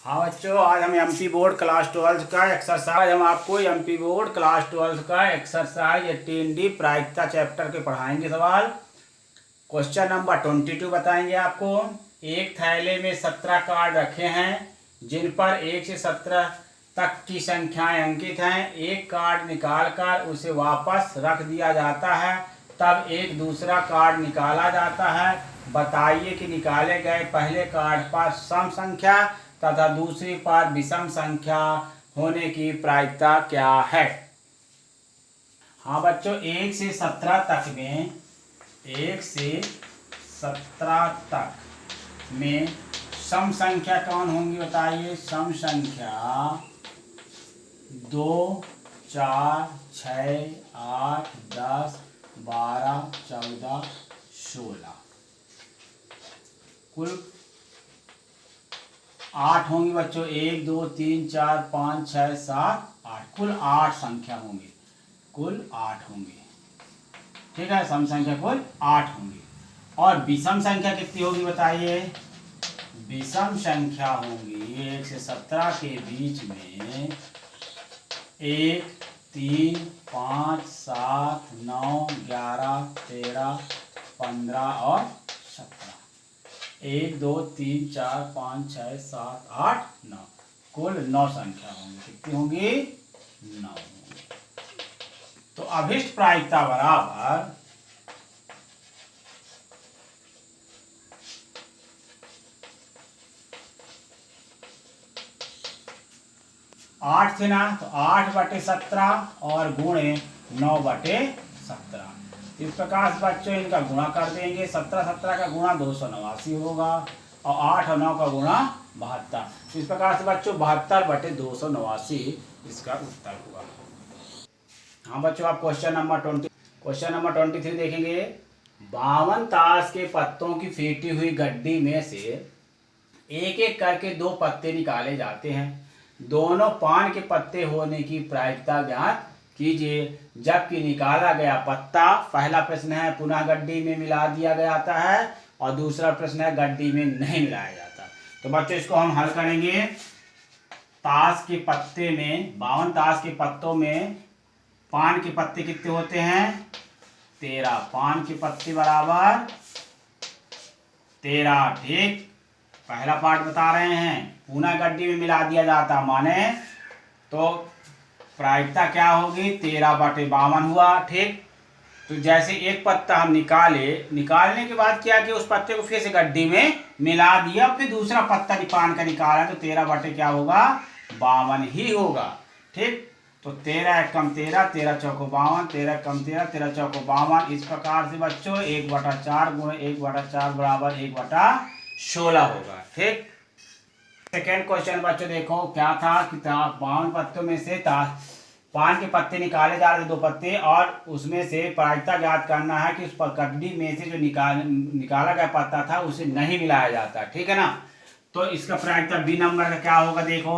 हाँ बच्चों, आज हम एमपी बोर्ड क्लास 12 का एक्सरसाइज हम आपको एमपी बोर्ड क्लास 12 का एक्सरसाइज 18D प्रायिकता चैप्टर के पढ़ाएंगे सवाल। क्वेश्चन नंबर 22 बताएंगे आपको। एक थैले में 17 कार्ड रखे हैं जिन पर 1 से 17 तक की संख्याएं अंकित हैं। एक कार्ड निकालकर उसे वापस रख दिया जाता है, तब एक दूसरा कार्ड निकाला जाता है। बताइए कि निकाले गए पहले कार्ड पर सम संख्या तथा दूसरी पर विषम संख्या होने की प्रायिकता क्या है। हाँ बच्चों, 1 से 17 तक में 1 से 17 तक में सम संख्या कौन होंगी बताइए। सम संख्या 2, 4, 6, 8, 10, 12, 14, 16 कुल 8 होंगी बच्चों। 1, 2, 3, 4, 5, 6, 7, 8 कुल 8 संख्या होंगी। कुल 8 होंगी, ठीक है। सम संख्या कुल 8 होंगी। और विषम संख्या कितनी होगी बताइए। विषम संख्या होंगी 1 से 17 के बीच में 1, 3, 5, 7, 9, 11, 13, 15 और 17। 1, 2, 3, 4, 5, 6, 7, 8, 9 कुल 9 संख्या होंगी। कितनी होंगी? 9 होंगी। तो अभिष्ट प्रायिकता बराबर 8 थे ना, तो 8/17 और गुणे 9/17। इस प्रकार से बच्चों इनका गुणा कर देंगे। 17 का गुणा 289 होगा और 8 और 9 का गुणा 72। इस प्रकार से बच्चों 72/289 इसका उत्तर होगा। हाँ बच्चों, आप क्वेश्चन नंबर 23 देखेंगे। 52 ताश के पत्तों की फेंटी हुई गड्डी में से एक एक करके 2 पत्ते निकाले जाते हैं। दोनों पान के पत्ते होने की प्रायिकता ज्ञात कीजिए जबकि निकाला गया पत्ता, पहला प्रश्न है, पुनः गड्डी में मिला दिया जाता है और दूसरा प्रश्न है गड्डी में नहीं मिलाया जाता। तो बच्चों इसको हम हल करेंगे। ताश के पत्ते में 52 ताश के पत्तों में पान के पत्ते कितने होते हैं? 13। पान के पत्ते बराबर 13, ठीक। पहला पार्ट बता रहे हैं। पुनः गड्डी में मिला दिया जाता माने तो प्रायिकता क्या होगी? 13/52 हुआ, ठीक। तो जैसे एक पत्ता हम निकालने के बाद क्या कि उस पत्ते को फिर से गड्डी में मिला दिया, फिर दूसरा पत्ता पान का निकाला, तो 13 क्या होगा? 52 ही होगा, ठीक। तो 13 एकम 13, 13 चौको 52, 13 एकम 13, 13 चौको 52। इस प्रकार से बच्चों 1/4 गुणे 1/4 बराबर 1/16 होगा, ठीक। सेकेंड क्वेश्चन बच्चों देखो क्या था कि 52 पत्तों में से पान के पत्ते निकाले जा रहे थे 2 पत्ते, और उसमें से प्रायिकता ज्ञात करना है कि उस गड्डी में से जो निकाला गया पत्ता था उसे नहीं मिलाया जाता, ठीक है ना। तो इसका प्रायिकता बी नंबर का क्या होगा देखो।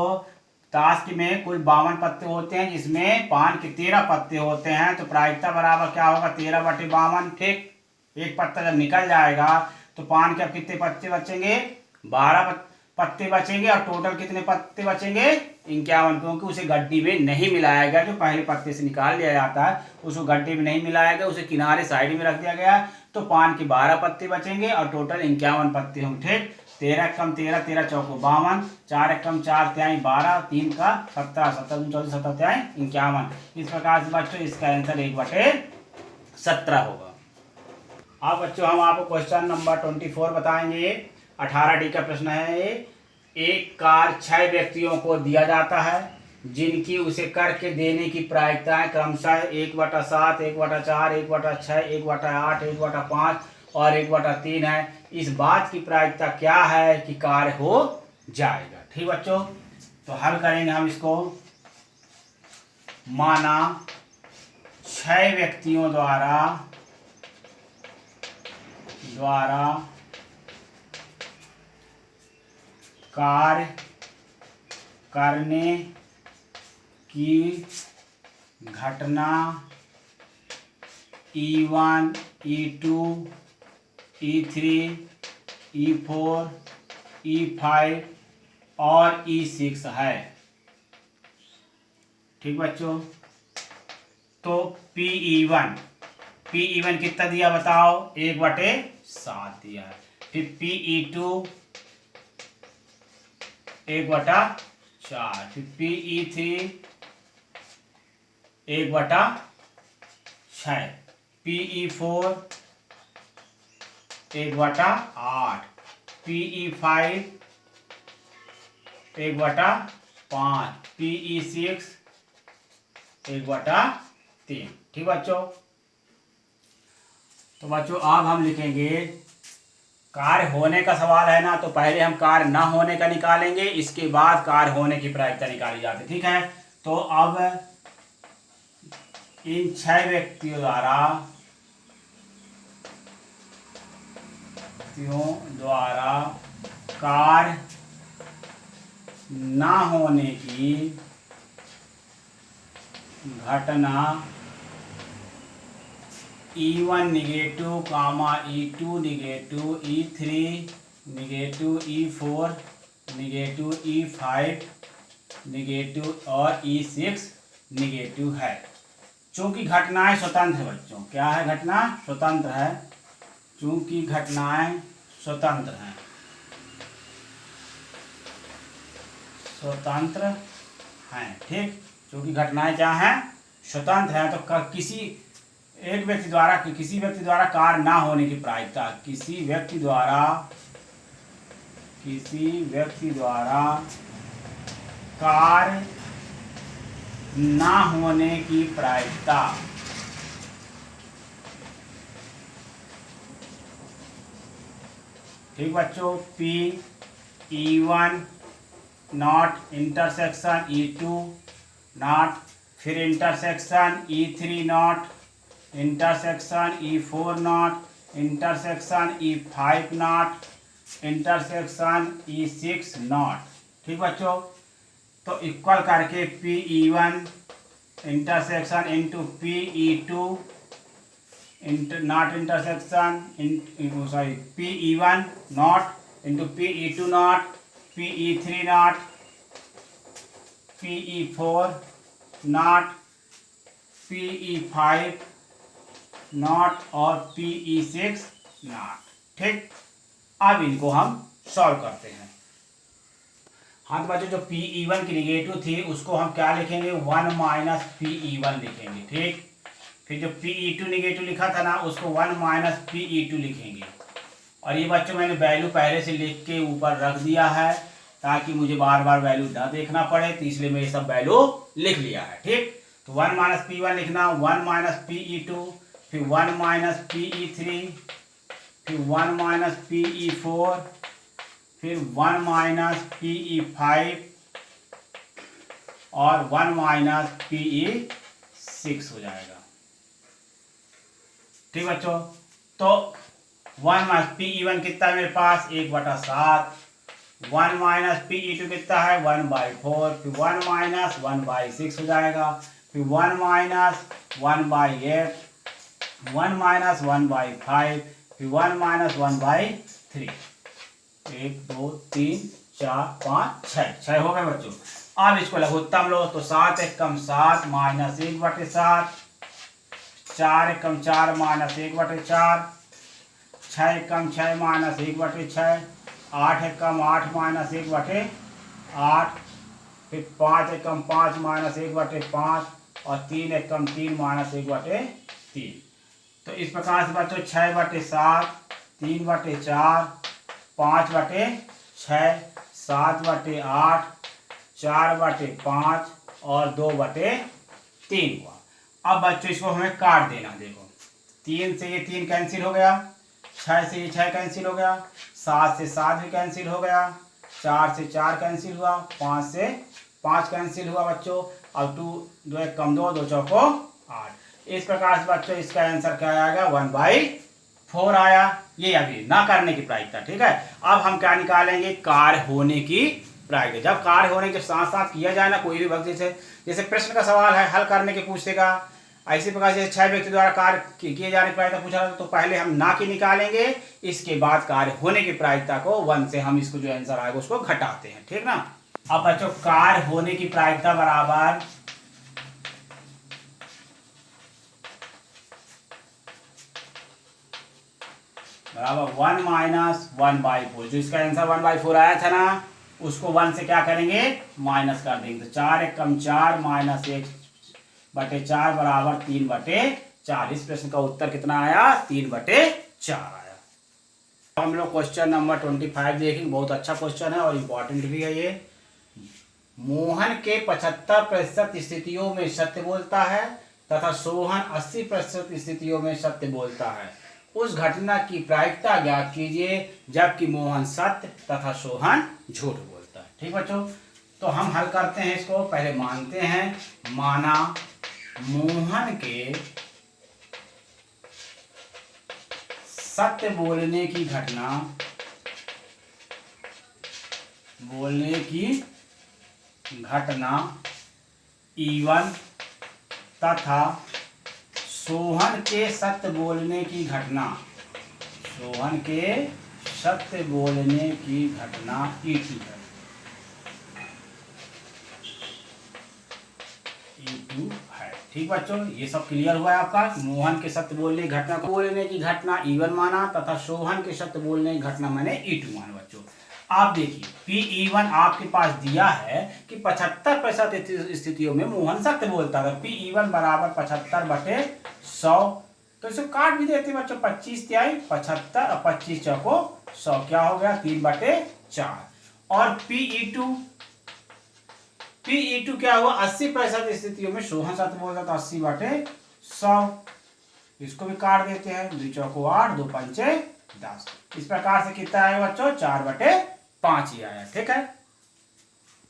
ताश में कुल 52 पत्ते होते हैं जिसमें पान के 13 पत्ते होते हैं, तो प्रायिकता बराबर क्या होगा? 13/52, ठीक। एक पत्ता जब निकल जाएगा तो पान के अब कितने पत्ते बचेंगे? 12 पत्ते बचेंगे। और टोटल कितने पत्ते बचेंगे? 51, क्योंकि उसे गड्डी में नहीं मिलाया गया। जो पहले पत्ते से निकाल लिया जाता है उसको गड्डी में नहीं मिलाया गया, उसे किनारे साइड में रख दिया गया। तो पान के 12 पत्ते बचेंगे और टोटल 51 पत्ते होंगे, ठीक। 13 एकम 13, 13 चौको 52, 4 एकम 4 तिहाई 12, 3 का 17, 17 24, 17 तिहाई 51। इस प्रकार से बच्चों इसका आंसर 1/17 होगा। अब बच्चों हम आपको क्वेश्चन नंबर 24 बताएंगे। 18D का प्रश्न है ये। एक कार्य 6 व्यक्तियों को दिया जाता है जिनकी उसे करके देने की प्रायिकताएं क्रमशः 1/7, 1/4, 1/6, 1/8, 1/5 और 1/3 है। इस बात की प्रायिकता क्या है कि कार्य हो जाएगा, ठीक बच्चों। तो हल करेंगे हम इसको। माना 6 व्यक्तियों द्वारा कार्य करने की घटना E1, E2, E3, E4, E5 और E6 है। ठीक बच्चों, तो Pe1 कितना दिया बताओ, 1/7 दिया है। फिर Pe2 1/4, फिर Pe3 1/6, Pe4 1/8, Pe5 1/5, Pe6 1/3। ठीक बच्चों, तो बच्चों अब हम लिखेंगे, कार्य होने का सवाल है ना, तो पहले हम कार्य न होने का निकालेंगे, इसके बाद कार्य होने की प्रायिकता निकाली जाती है। ठीक है, तो अब इन 6 व्यक्तियों द्वारा कार्य न होने की घटना E1 negative, E2 negative, E3 negative, E4 negative, E5 negative और E6 नेगेटिव है। चूंकि घटनाएं स्वतंत्र है बच्चों, क्या है, घटना स्वतंत्र है। चूंकि घटनाएं स्वतंत्र हैं, ठीक, चूंकि घटनाएं क्या हैं, स्वतंत्र हैं, तो किसी व्यक्ति द्वारा कार्य ना होने की प्रायिकता, किसी व्यक्ति द्वारा कार्य ना होने की प्रायिकता ठीक बच्चों, Pe1 not intersection E2 not, फिर intersection E3 not, intersection E4 not, intersection E5 not, intersection E6 not. ठीक बच्चों, तो इक्वल करके Pe1 intersection into Pe2 not intersection, Pe1 not into Pe2 not, Pe3 not, Pe4 not, Pe5 not और Pe6 not. ठीक, अब इनको हम solve करते हैं। हाँ तो बच्चों, जो Pe1 की निगेटिव थी उसको हम क्या लिखेंगे, 1 माइनस Pe1 लिखेंगे। ठीक, फिर जो Pe2 निगेटिव लिखा था ना, उसको 1 माइनस Pe2 लिखेंगे। और ये बच्चों मैंने वैल्यू पहले से लिख के ऊपर रख दिया है, ताकि मुझे बार बार वैल्यू ना देखना पड़े, तो इसलिए मैं ये सब वैल्यू लिख लिया है। ठीक, तो 1 माइनस P1 लिखना, 1 माइनस Pe2, फिर 1 माइनस Pe3, फिर 1 माइनस Pe4, फिर 1 माइनस Pe5 और 1 माइनस Pe6 हो जाएगा। ठीक बच्चों, तो 1 माइनस Pe1 कितना है मेरे पास, 1/7, 1 माइनस Pe2 कितना है, 1/4, फिर 1 माइनस 1/6 हो जाएगा, फिर 1 माइनस 1/8, 1 माइनस 1/5, फिर 1 माइनस 1/3। 1 2 3 4 5 6 हो गए बच्चों। अब इसको लघुत्तम लो, तो 7 एकम 7 माइनस 1/7, 4 एकम 4 माइनस 1/4, 6 एकम 6 माइनस 1/6, 8 एकम 8 माइनस 1/8, फिर 5 एकम 5 माइनस 1/5 और 3 एकम 3 माइनस 1/3। तो इस प्रकार से बच्चों 6/7, 3/4, 5/6, 7/8, 4/5 और 2/3 हुआ। अब बच्चों इसको हमें काट देना। देखो 3 से ये 3 कैंसिल हो गया, 6 से ये 6 कैंसिल हो गया, 7 से 7 भी कैंसिल हो गया, 4 से 4 कैंसिल हुआ, 5 से 5 कैंसिल हुआ बच्चों। अब 2 1 कम 2 2 चौको 8। इस प्रकार से बच्चों इसका आंसर क्या आएगा, 1/4 आया। ये अभी ना करने की प्रायिकता। ठीक है, अब हम क्या निकालेंगे, कार्य होने की प्रायिकता। जब कार्य होने के साथ साथ किया जाए ना कोई भी वक्त, जैसे प्रश्न का सवाल है, हल करने के पूछेगा, ऐसे प्रकार से 6 व्यक्ति द्वारा कार्य किए जाने की प्रायिकता पूछा तो पहले हम ना की निकालेंगे, इसके बाद कार्य होने की प्रायिकता को 1 से हम इसको जो आंसर आएगा उसको घटाते हैं, ठीक ना। अब बच्चों कार्य होने की प्रायिकता बराबर 1 माइनस 1/4, जो इसका आंसर 1/4 आया था ना, उसको 1 से क्या करेंगे, माइनस कर देंगे। तो 4 × 1 = 4 माइनस 1/4 बराबर 3/4। इस प्रश्न का उत्तर कितना आया, 3/4 आया। हम लोग क्वेश्चन नंबर 25 देखेंगे। बहुत अच्छा क्वेश्चन है और इम्पोर्टेंट भी है ये। मोहन के 75% स्थितियों में सत्य बोलता है तथा सोहन 80% स्थितियों में सत्य बोलता है। उस घटना की प्रायिकता ज्ञात कीजिए जबकि मोहन सत्य तथा सोहन झूठ बोलता है। ठीक बच्चों, तो हम हल करते हैं इसको। पहले मानते हैं, माना मोहन के सत्य बोलने की घटना E1 तथा सोहन के सत्य बोलने की घटना E2 है। E2 है। ठीक बच्चों, ये सब क्लियर हुआ है आपका। मोहन के सत्य बोलने की घटना E1 माना तथा सोहन के सत्य बोलने की घटना मैंने E2 माना। बच्चों आप देखिए, Pe1 आपके पास दिया है कि 75% स्थितियों में मोहन सत्य बोलता है। Pe1 बराबर 75/100, तो इसे काट भी देते बच्चों। 25 तिहाई 75 और 25 चौको 100, क्या हो गया, 3/4। और Pe2 क्या हुआ, 80% स्थितियों में सोहन सत्य बोलता था, 80/100। इसको भी काट देते हैं, 2 चौको 8, 2 पंचे 10। इस प्रकार से कितना आएगा बच्चों, 4/5 ही आया। ठीक है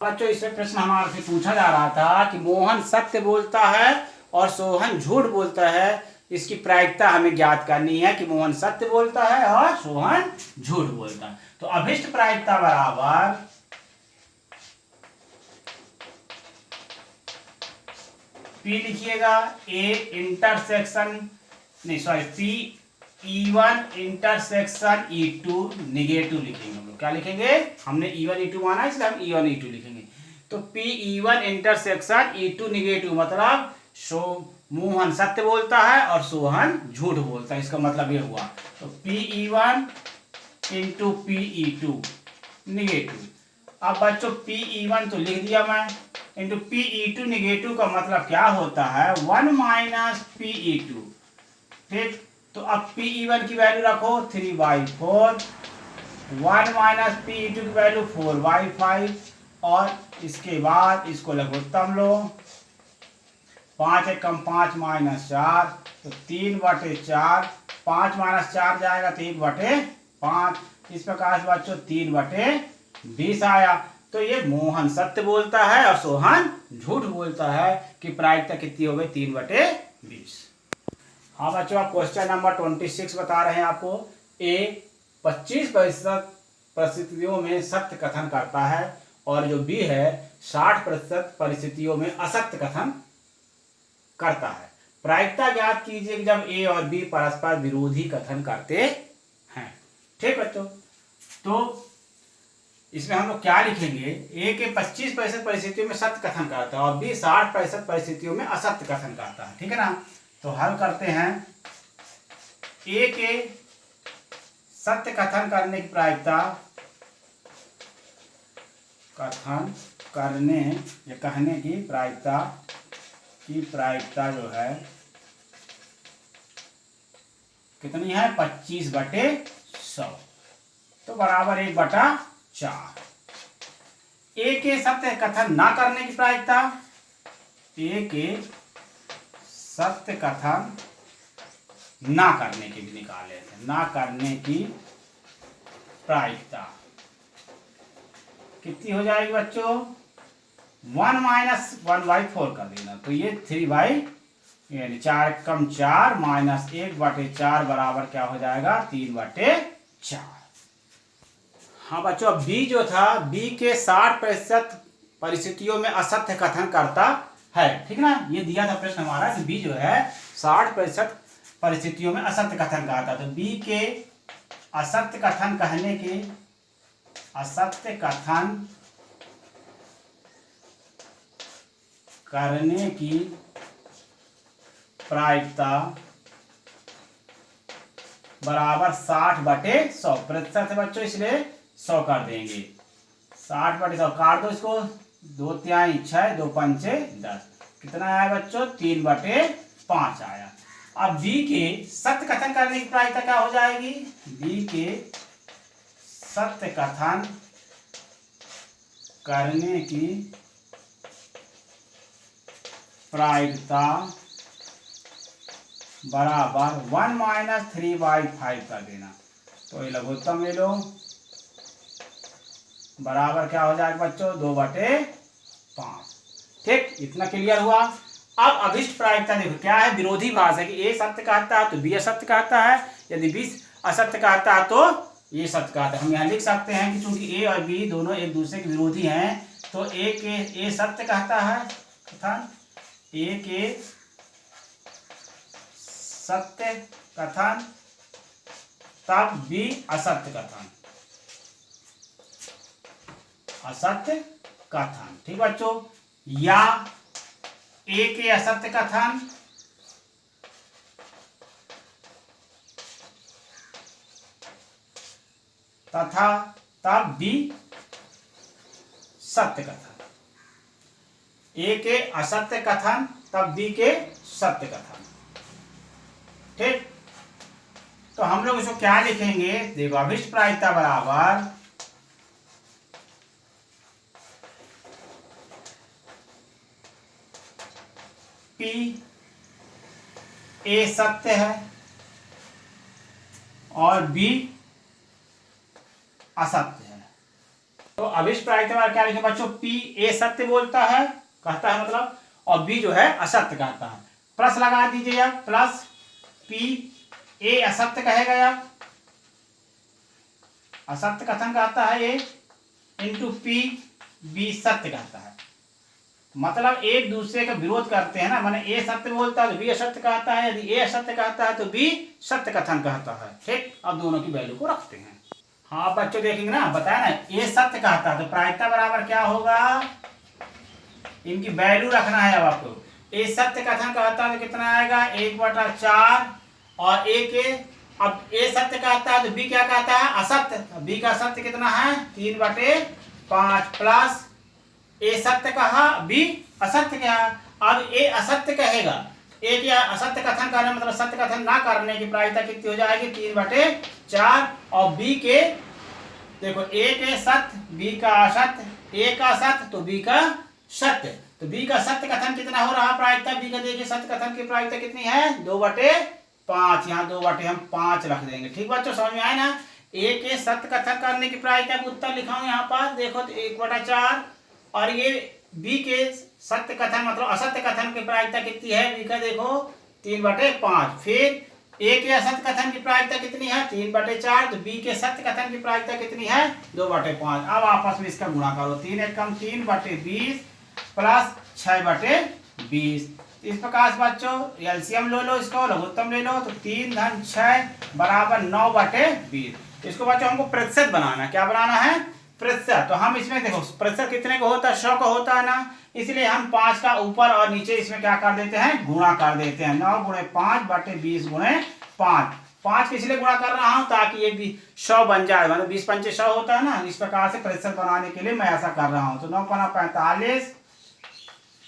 बच्चों, इसमें प्रश्न हमारे से पूछा जा रहा था कि मोहन सत्य बोलता है और सोहन झूठ बोलता है। इसकी प्रायिकता हमें ज्ञात करनी है कि मोहन सत्य बोलता है और सोहन झूठ बोलता है। तो अभिष्ट प्रायिकता बराबर P लिखिएगा, Pe1 इंटरसेक्शन E2 निगेटिव लिखेंगे हम लोग। क्या लिखेंगे, हमने E1 E2 माना इसलिए हम E1 E2 लिखेंगे। तो Pe1 इंटरसेक्शन E2 निगेटिव, मतलब मोहन सत्य बोलता है और सोहन झूठ बोलता है। इसका मतलब ये हुआ। तो Pe1 × Pe2 निगेटिव। अब बच्चों Pe1 तो लिख दिया मैं, इंटू Pe2 निगेटिव का मतलब क्या होता है, 1 माइनस Pe2। ठीक, तो अब Pe1 की वैल्यू रखो 3/4, 1 माइनस Pe2 की वैल्यू 4/5, और इसके बाद इसको लघुत्तम लो। 5 × 5 - 4, तो 3/4। 5 - 4 जाएगा तो 1/5। इस प्रकार से बच्चों 3/20 आया। तो ये मोहन सत्य बोलता है और सोहन झूठ बोलता है कि प्रायिकता कितनी हो गई, 3/20। हाँ बच्चों, आप क्वेश्चन नंबर 26 बता रहे हैं आपको। A 25% परिस्थितियों में सत्य कथन करता है और जो B है 60% परिस्थितियों में असत्य कथन करता है। प्रायिकता ज्ञात कीजिए कि जब A और B परस्पर विरोधी कथन करते हैं। ठीक बच्चों, तो इसमें हम लोग क्या लिखेंगे, A के 25% परिस्थितियों में सत्य कथन करता है और B 60% परिस्थितियों में असत्य कथन करता है। ठीक है ना। तो हल करते हैं। A के सत्य कथन करने की प्रायिकता, कथन करने या कहने की प्रायिकता जो है कितनी है, 25/100, तो बराबर 1/4। A के सत्य कथन ना करने की प्रायिकता, A के सत्य कथन ना करने की भी निकाले थे। ना करने की प्रायिकता कितनी हो जाएगी बच्चों, 1 माइनस 1/4 कर देना। तो ये 3 यानी 4 × 4 - 1/4 बराबर क्या हो जाएगा, 3/4। हाँ बच्चों, अब B जो था, B के 60% परिस्थितियों में असत्य कथन करता है, ठीक ना। ये दिया था प्रश्न हमारा कि बी जो है 60% परिस्थितियों में असत्य कथन कहता है। तो बी के असत्य कथन करने की प्रायिकता बराबर 60/100 है बच्चों, इसलिए 100 कर देंगे। 60/100 काट दो इसको, 2 तिहाई 6, 2 पंचे 10, कितना आया बच्चों 3/5 आया। अब बी के सत्य कथन करने की प्रायिकता क्या हो जाएगी, बी के सत्य कथन करने की प्रायिकता बराबर 1 - 3/5 कर देना। तो ये लघुत्तम ले लो, बराबर क्या हो जाएगा बच्चों 2/5। ठीक, इतना क्लियर हुआ। अब अभिष्ट प्रायिकता देखो क्या है, विरोधी भाष है कि ए सत्य कहता है तो बी असत्य कहता है, यदि बी असत्य कहता है तो ये सत्य कहता है। हम यहाँ लिख सकते हैं कि चूंकि ए और बी दोनों एक दूसरे के विरोधी हैं, तो ए सत्य कहता है कथन, ए के सत्य कथन, तब बी असत्य कथन, ठीक बच्चों। या ए के असत्य कथन तथा तब बी सत्य कथन, ए के असत्य कथन तब बी के सत्य कथन। ठीक, तो हम लोग इसको क्या लिखेंगे, देखो अभिष्ट प्रायिकता बराबर पी ए सत्य है और बी असत्य है। तो अभिष्ट प्रायिकता में क्या लिखे बच्चों, पी ए सत्य बोलता है कहता है मतलब, और बी जो है असत्य कहता है। प्लस लगा दीजिए, प्लस पी ए असत्य कहेगा या असत्य कथन कहता है ए, इंटू पी बी सत्य कहता है। मतलब एक दूसरे का विरोध करते हैं ना, माने ए सत्य बोलता है तो बी असत्य कहता है, यदि ए असत्य कहता है तो बी सत्य कथन कहता है। ठीक, अब दोनों की वैल्यू को रखते हैं। हाँ बच्चों देखेंगे ना, बताया ना ए सत्य कहता है तो प्रायिकता बराबर क्या होगा, इनकी वैल्यू रखना है। अब आपको ए सत्य कथन कहता है तो कितना आएगा 1/4, और ए के अब ए सत्य कहता है तो बी क्या कहता है असत्य, बी का सत्य कितना है 3/5, प्लस ए सत्य कहा बी असत्य क्या, अब ए असत्य कहेगा, ए के असत्य कथन करने मतलब सत्य कथन ना करने की प्रायिकता कितनी हो जाएगी 3/4, और बी के देखो ए के सत्य बी का असत्य, ए का सत्य तो बी का सत्य, तो बी का सत्य कथन कितना हो रहा प्रायिकता, बी का देखिए सत्य कथन की प्रायिकता कितनी है 2/5, यहाँ 2/5 रख देंगे। ठीक बच्चों समझ में आए ना, ए के सत्य कथन करने की प्रायिकता का उत्तर लिखा हूं यहाँ पर देखो तो 1/4, और ये बी के सत्य कथन मतलब असत्य कथन की प्रायिकता कितनी है, बी का देखो 3/5, फिर ए के असत्य कथन की प्रायिकता कितनी है 3/4, तो बी के सत्य कथन की प्रायिकता कितनी है 2/5। अब आपस में इसका गुणा करो, 3 एकम 3/20 प्लस 6/20। इस प्रकार से बच्चों एलसीएम ले लो, इसको लघुत्तम ले लो, तो 3 धन 6 बराबर 9/20। इसको बच्चों हमको प्रतिशत बनाना, क्या बनाना है प्रतिशत। तो हम इसमें देखो प्रतिशत कितने को होता है 100 का होता है ना, इसलिए हम 5 का ऊपर और नीचे इसमें क्या कर देते हैं गुणा कर देते हैं, 9 × 5/20 × 5। 5 के इसलिए गुणा कर रहा हूं ताकि ये 100 बन जाए, मतलब 20 पंचे 100 होता है ना, इस प्रकार से प्रतिशत बनाने के लिए मैं ऐसा कर रहा हूं। तो 9 ×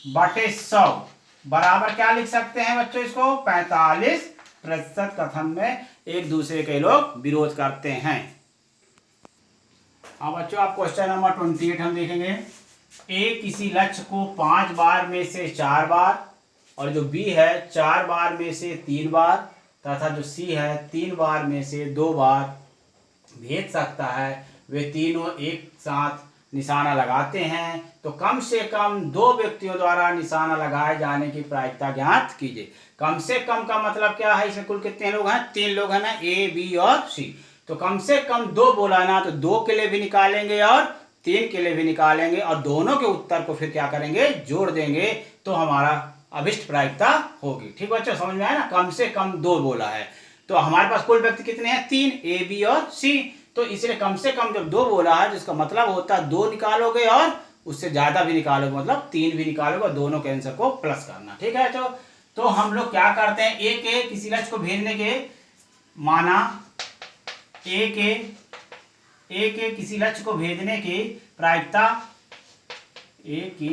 45/100 बराबर क्या लिख सकते हैं बच्चों, इसको 45% कथन में एक दूसरे के लोग विरोध करते हैं। अब बच्चों आप क्वेश्चन नंबर 28 हम देखेंगे। ए किसी लक्ष्य को 5 बार में से 4 बार, और जो बी है 4 बार में से 3 बार, तथा जो सी है 3 बार में से 2 बार भेज सकता है, वे तीनों एक साथ निशाना लगाते हैं, तो कम से कम 2 व्यक्तियों द्वारा निशाना लगाए जाने की प्रायिकता ज्ञात कीजिए। कम से कम का मतलब क्या है, इसमें कुल कितने लोग हैं 3 लोग हैं ना, ए बी और सी, तो कम से कम 2 बोला ना, तो 2 के लिए भी निकालेंगे और 3 के लिए भी निकालेंगे और दोनों के उत्तर को फिर क्या करेंगे, जोड़ देंगे, तो हमारा अभिष्ट प्रायिकता होगी। ठीक बच्चों, समझ में आया ना, कम से कम 2 बोला है, तो हमारे पास कुल व्यक्ति कितने हैं, 3, ए बी और सी, तो इसलिए कम से कम जब 2 बोला है जिसका मतलब होता है 2 निकालोगे और उससे ज्यादा भी निकालोगे, मतलब 3 भी निकालोगे, दोनों के आंसर को प्लस करना। ठीक है तो हम लोग क्या करते हैं, ए के किसी लक्ष्य को भेजने के, माना ए के किसी लक्ष्य को भेजने की प्रायिकता, ए की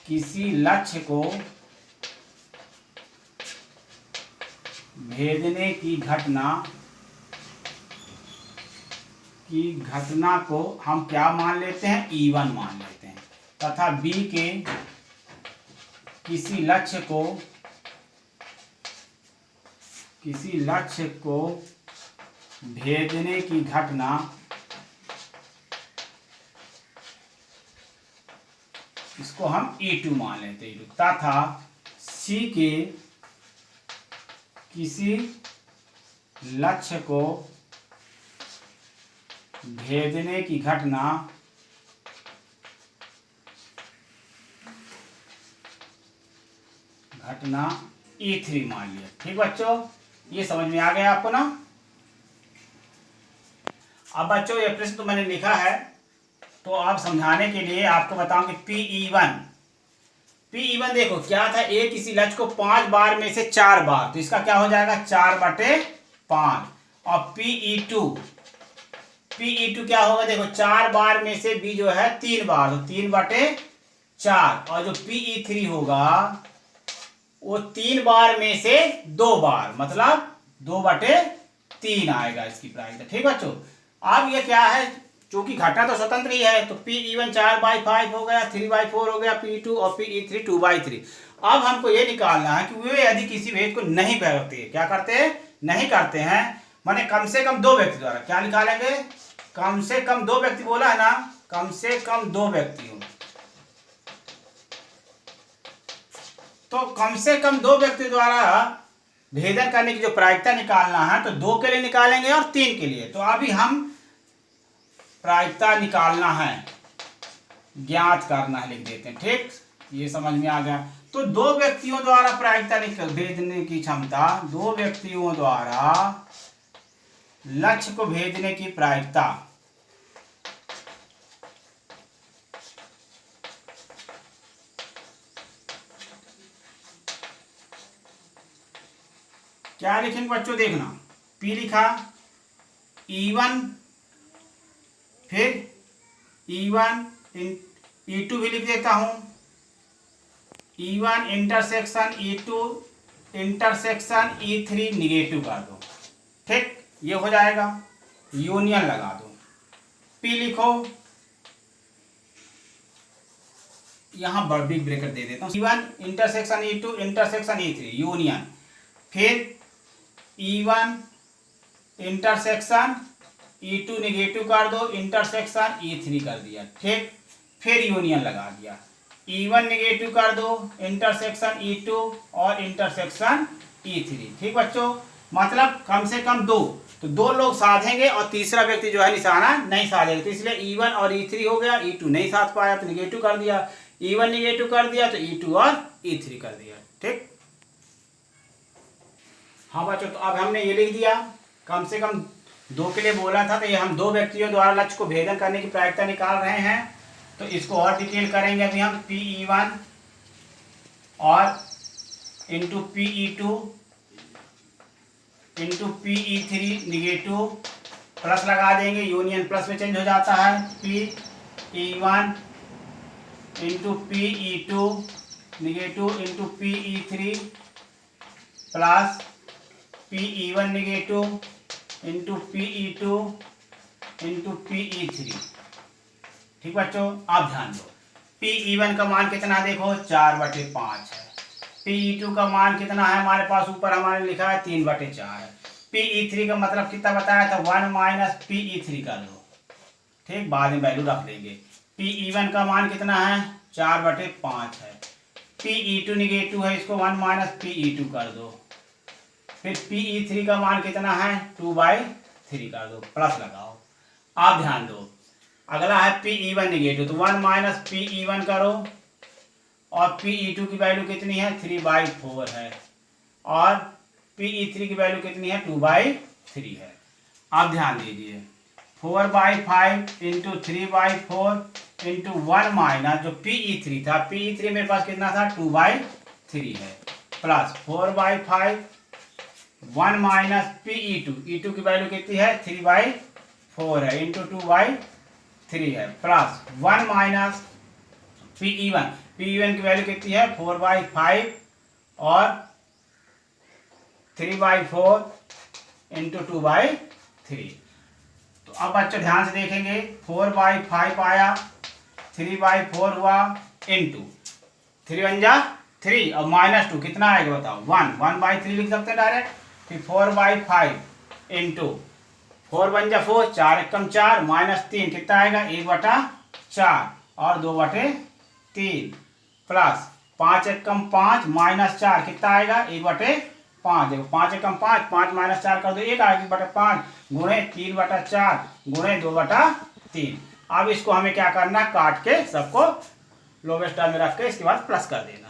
किसी लक्ष्य को भेजने की घटना को हम क्या मान लेते हैं, E1 मान लेते हैं, तथा बी के किसी लक्ष्य को भेजने की घटना इसको हम E2 मान लेते हैं, तथा सी के किसी लक्ष्य को भेजने की घटना E3 मान लिया। ठीक बच्चों, ये समझ में आ गया आपको ना। अब बच्चों ये प्रश्न तो मैंने लिखा है, तो आप समझाने के लिए आपको बताऊं कि Pe1 देखो क्या था, ए किसी लक्ष्य को 5 बार में से 4 बार, तो इसका क्या हो जाएगा 4/5, और Pe2 क्या होगा, देखो 4 बार में से बी जो है 3 बार, तो 3/4, और जो Pe3 होगा वो 3 बार में से 2 बार, मतलब 2/3 आएगा इसकी प्रायिकता। ठीक बच्चों, अब ये क्या है, चूंकि घटना तो स्वतंत्र ही है, तो Pe1 4/5 हो गया, 3/4 हो गया Pe2, और Pe3 2/3। अब हमको ये निकालना है कि वे यदि किसी भेद को नहीं करते, क्या करते हैं, नहीं करते हैं, माने कम से कम 2 व्यक्ति द्वारा, क्या निकालेंगे, कम से कम 2 व्यक्ति बोला है ना, कम से कम 2 व्यक्ति हो, तो कम से कम 2 व्यक्ति द्वारा भेदन करने की जो प्रायिकता निकालना है, तो 2 के लिए निकालेंगे और 3 के लिए। तो अभी हम प्रायिकता निकालना है, ज्ञात करना है, लिख देते हैं। ठीक, ये समझ में आ गया। तो 2 व्यक्तियों द्वारा प्रायिकता भेजने की क्षमता, 2 व्यक्तियों द्वारा लक्ष्य को भेजने की प्रायिकता, क्या लिखेंगे बच्चों, देखना, P लिखा, E1, फिर E1 E2 भी लिख देता हूं, E1 intersection E2 intersection E3 negative कर दो। ठीक, ये हो जाएगा, यूनियन लगा दो। P लिखो, यहां बिग ब्रैकेट दे देता हूं, E1 intersection E2 intersection E3 union, फिर E1 इंटरसेक्शन E2 निगेटिव कर दो, इंटरसेक्शन E3 कर दिया। ठीक, फिर यूनियन लगा दिया, E1 निगेटिव कर दो, इंटरसेक्शन E2 और इंटरसेक्शन E3। ठीक बच्चों, मतलब कम से कम 2, तो 2 लोग साधेंगे और तीसरा व्यक्ति जो है निशाना नहीं साधेगा, तो इसलिए E1 और E3 हो गया, E2 नहीं साध पाया तो निगेटिव कर दिया, E1 निगेटिव कर दिया तो E2 और E3 कर दिया। ठीक, हाँ बच्चों, तो अब हमने ये लिख दिया, कम से कम 2 के लिए बोला था, तो ये हम 2 व्यक्तियों द्वारा लक्ष्य को भेदन करने की प्रायिकता निकाल रहे हैं। तो इसको और डिटेल करेंगे अभी हम, Pe1 और into Pe2 into Pe3 negative, plus लगा देंगे, यूनियन प्लस में चेंज हो जाता है, Pe1 into Pe2 negative into Pe3 plus Pe1 negative into Pe2 into Pe3। ठीक बच्चों, आप ध्यान दो, Pe1 का मान कितना देखो 4/5 है, Pe2 का मान कितना है हमारे पास, ऊपर हमारे लिखा है 3/4 है, Pe3 का मतलब कितना बताया था 1 - Pe3 कर दो। ठीक, बाद में वैल्यू रख देंगे। Pe1 का मान कितना है 4/5 है, Pe2 निगेटिव है, इसको 1 - Pe2 कर दो, फिर Pe3 का मान कितना है 2/3 कर दो, प्लस लगाओ। आप ध्यान दो, अगला है पी ई वन निगेटिव, तो 1 माइनस पी ई वन करो, और पी ई टू की वैल्यू कितनी है 3/4 है, और पी ई थ्री की वैल्यू कितनी है 2/3 है। अब ध्यान दीजिए 4/5 इंटू 3/4 इंटू 1 माइनस जो पी ई थ्री था, पी ई थ्री मेरे पास कितना था 2/3 है, plus 4/5 1 minus P E two की वैल्यू कितनी है 3/4 है इंटू 2/3 है, plus 1 minus P E one की वैल्यू कितनी है 4/5 और 3/4 इंटू 2/3। तो अब बच्चों ध्यान से देखेंगे 4/5 आया, 3/4 हुआ, इंटू 3 1 जा 3 और -2 कितना आएगा बताओ 1/3 लिख सकते हैं डायरेक्ट। फिर 4/5 इंटू 4 1 जा 4, 4 एकम 4, -3 कितना आएगा 1/4 और 2/3, प्लस 5 एकम 5 -4 कितना आएगा 1/5। देखो 5 एकम 5, 5 -4 कर दो 1 आएगा 1/5 गुणे 3/4 गुणे 2/3। अब इसको हमें क्या करना, काट के सबको लोवेस्ट टर्म में रख के इसके बाद प्लस कर देना।